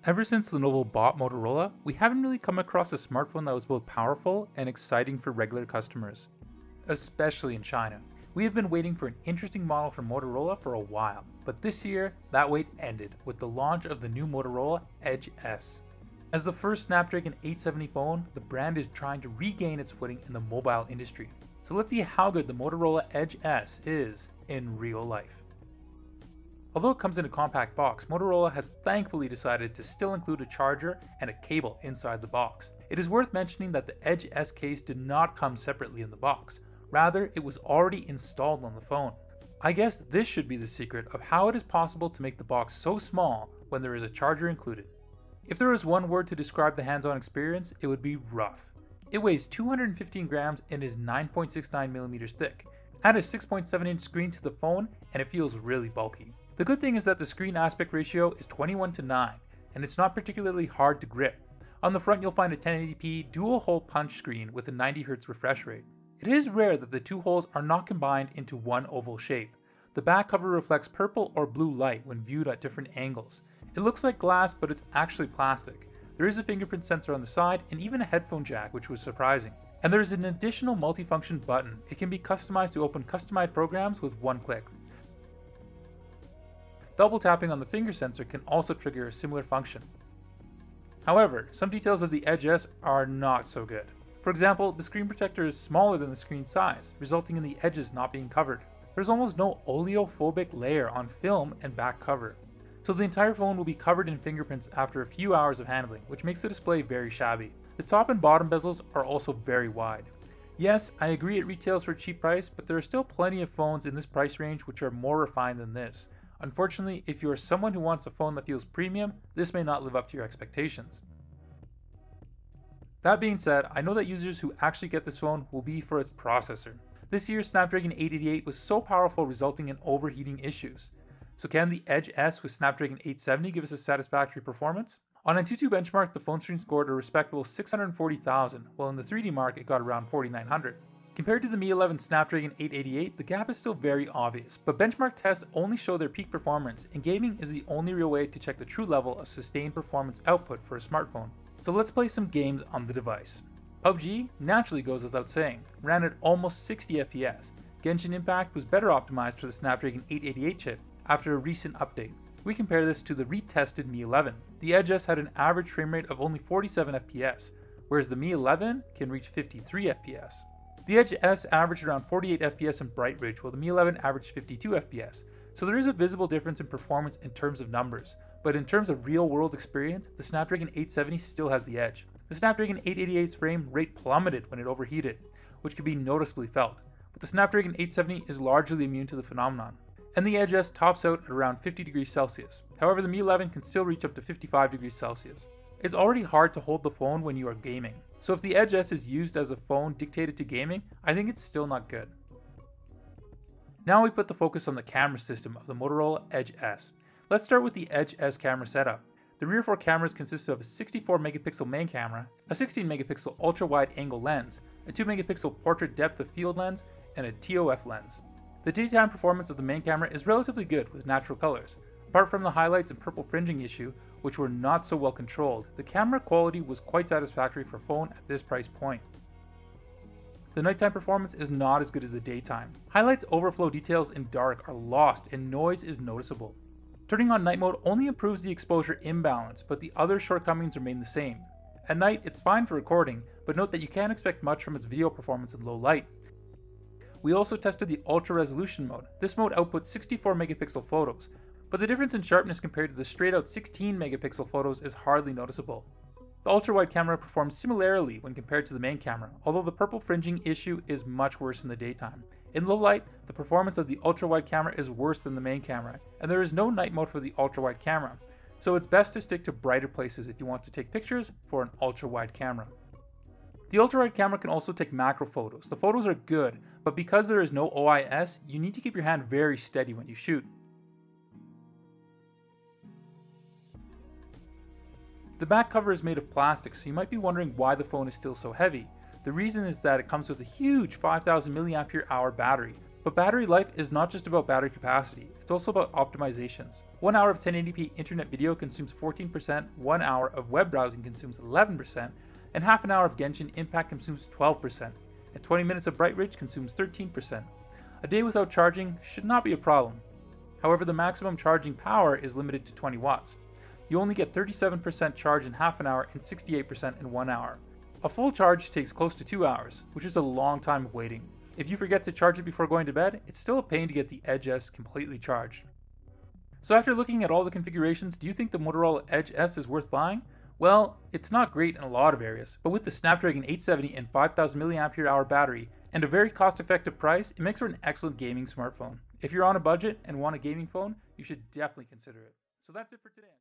Ever since Lenovo bought Motorola, we haven't really come across a smartphone that was both powerful and exciting for regular customers, especially in China. We have been waiting for an interesting model from Motorola for a while, but this year, that wait ended with the launch of the new Motorola Edge S. As the first Snapdragon 870 phone, the brand is trying to regain its footing in the mobile industry. So let's see how good the Motorola Edge S is in real life. Although it comes in a compact box, Motorola has thankfully decided to still include a charger and a cable inside the box. It is worth mentioning that the Edge S case did not come separately in the box. Rather, it was already installed on the phone. I guess this should be the secret of how it is possible to make the box so small when there is a charger included. If there is one word to describe the hands-on experience, it would be rough. It weighs 215 grams and is 9.69mm thick. Add a 6.7-inch screen to the phone and it feels really bulky. The good thing is that the screen aspect ratio is 21:9, and it's not particularly hard to grip. On the front you'll find a 1080p dual-hole punch screen with a 90Hz refresh rate. It is rare that the two holes are not combined into one oval shape. The back cover reflects purple or blue light when viewed at different angles. It looks like glass, but it's actually plastic. There is a fingerprint sensor on the side and even a headphone jack, which was surprising. And there is an additional multifunction button. It can be customized to open customized programs with one click. Double tapping on the finger sensor can also trigger a similar function. However, some details of the Edge S are not so good. For example, the screen protector is smaller than the screen size, resulting in the edges not being covered. There's almost no oleophobic layer on film and back cover. So the entire phone will be covered in fingerprints after a few hours of handling, which makes the display very shabby. The top and bottom bezels are also very wide. Yes, I agree it retails for a cheap price, but there are still plenty of phones in this price range which are more refined than this. Unfortunately, if you are someone who wants a phone that feels premium, this may not live up to your expectations. That being said, I know that users who actually get this phone will be for its processor. This year's Snapdragon 888 was so powerful resulting in overheating issues. So can the Edge S with Snapdragon 870 give us a satisfactory performance? On Antutu benchmark, the phone screen scored a respectable 640,000, while in the 3D mark it got around 4,900. Compared to the Mi 11 Snapdragon 888, the gap is still very obvious, but benchmark tests only show their peak performance, and gaming is the only real way to check the true level of sustained performance output for a smartphone. So let's play some games on the device. PUBG naturally goes without saying, ran at almost 60 FPS. Genshin Impact was better optimized for the Snapdragon 888 chip after a recent update. We compare this to the retested Mi 11. The Edge S had an average frame rate of only 47 FPS, whereas the Mi 11 can reach 53 FPS. The Edge S averaged around 48 FPS in Bright Ridge, while the Mi 11 averaged 52 FPS. So there is a visible difference in performance in terms of numbers, but in terms of real-world experience, the Snapdragon 870 still has the edge. The Snapdragon 888's frame rate plummeted when it overheated, which could be noticeably felt, but the Snapdragon 870 is largely immune to the phenomenon. And the Edge S tops out at around 50 degrees Celsius. However, the Mi 11 can still reach up to 55 degrees Celsius. It's already hard to hold the phone when you are gaming, so if the Edge S is used as a phone dictated to gaming, I think it's still not good. Now we put the focus on the camera system of the Motorola Edge S. Let's start with the Edge S camera setup. The rear 4 cameras consist of a 64 megapixel main camera, a 16 megapixel ultra wide angle lens, a 2 megapixel portrait depth of field lens, and a TOF lens. The daytime performance of the main camera is relatively good with natural colors. Apart from the highlights and purple fringing issue, which were not so well controlled, the camera quality was quite satisfactory for a phone at this price point. The nighttime performance is not as good as the daytime. Highlights overflow details in dark are lost and noise is noticeable. Turning on night mode only improves the exposure imbalance, but the other shortcomings remain the same. At night, it's fine for recording, but note that you can't expect much from its video performance in low light. We also tested the ultra resolution mode. This mode outputs 64 megapixel photos, but the difference in sharpness compared to the straight out 16 megapixel photos is hardly noticeable. The ultra-wide camera performs similarly when compared to the main camera, although the purple fringing issue is much worse in the daytime. In low light, the performance of the ultra-wide camera is worse than the main camera, and there is no night mode for the ultra-wide camera, so it's best to stick to brighter places if you want to take pictures for an ultra-wide camera. The ultra-wide camera can also take macro photos. The photos are good, but because there is no OIS, you need to keep your hand very steady when you shoot. The back cover is made of plastic, so you might be wondering why the phone is still so heavy. The reason is that it comes with a huge 5000 mAh battery. But battery life is not just about battery capacity, it's also about optimizations. 1 hour of 1080p internet video consumes 14%, 1 hour of web browsing consumes 11%, and half an hour of Genshin Impact consumes 12%, and 20 minutes of Bright Ridge consumes 13%. A day without charging should not be a problem. However, the maximum charging power is limited to 20 watts. You only get 37% charge in half an hour and 68% in 1 hour. A full charge takes close to 2 hours, which is a long time of waiting. If you forget to charge it before going to bed, it's still a pain to get the Edge S completely charged. So after looking at all the configurations, do you think the Motorola Edge S is worth buying? Well, it's not great in a lot of areas, but with the Snapdragon 870 and 5000 mAh battery and a very cost-effective price, it makes for an excellent gaming smartphone. If you're on a budget and want a gaming phone, you should definitely consider it. So that's it for today.